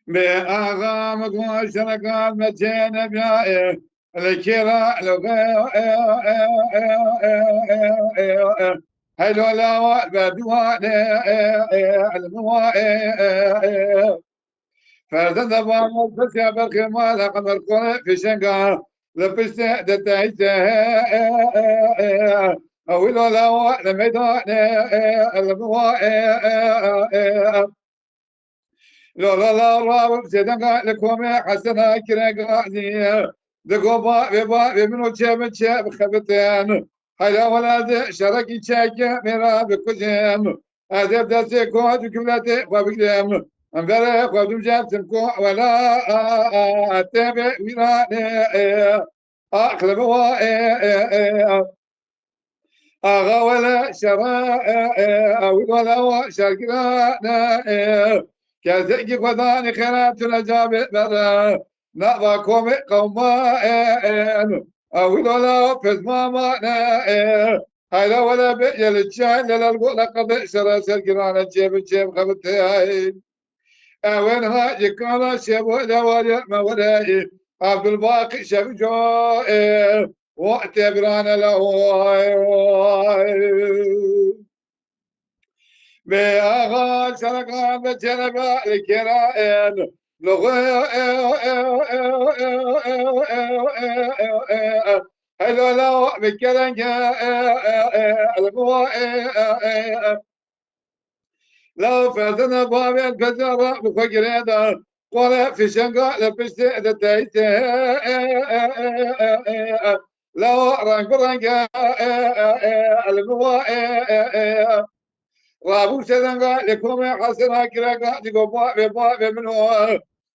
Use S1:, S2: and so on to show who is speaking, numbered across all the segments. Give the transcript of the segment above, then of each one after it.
S1: بأغام وشرقات متين بيائه الكرا لغي هلو لا بدوان الموائه فردن دبان فسيا بالخمال قمر قول في شنقا لبست دتايته أولو لا لميدان الموائه لا لا لا راب سيدنا لكم حسنا كرقاني دقوبا ببا بمنو تشاب تشاب خبتين هلا ولاد شرقي تشاكا ميرا بكوزيم هذا بدأت كود كلاتي وبقدم أمبارح قدم جابتم كو ولا أتابع ويراني أخلب أغا ولا شراء ولا شرقنا كازيكي خداني خيرات الأجاب برا نضاكم قومين أو لا فز ماما هذا ولا بيل الشاي للقول قد شرا سرقنا جيب جيب خبتين وين هاي كان شيب ولا ولا ما ولا عبد الباقي شيب جاي واعتبرنا له بأغا شرقا بجنبا الكرائن لغي هلو لو بكرنجا لو فاتنا بابي الفجر بفقريدا ولا في شنقا لبست دتايته لو رنق رنقا الموائه رابو سدنگا لكم حسنا كراكا ديكو بوا منو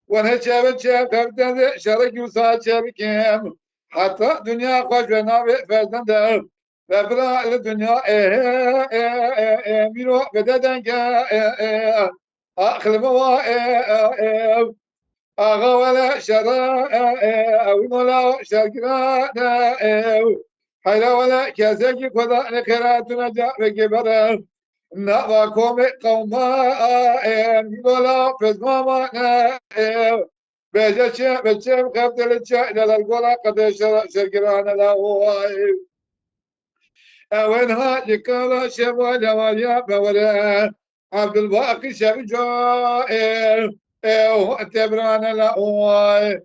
S1: وانا شاب شاب كبتن شرك وسا شركم حتى دنيا خوش بنابي فزن ده فبرا الدنيا ميرو بددنگا اخلبوا اغا ولا شرا او مولا شركنا حيلا ولا كاسكي خدا نكراتنا جا بكبرا نضاكم قوما ولا فزماما بجشم بجشم خبت الشاء للقولا قد شرقرانا لا وينها لكالا شبا جواليا بولا عبد الباقي شبجا تبرانا لا اوي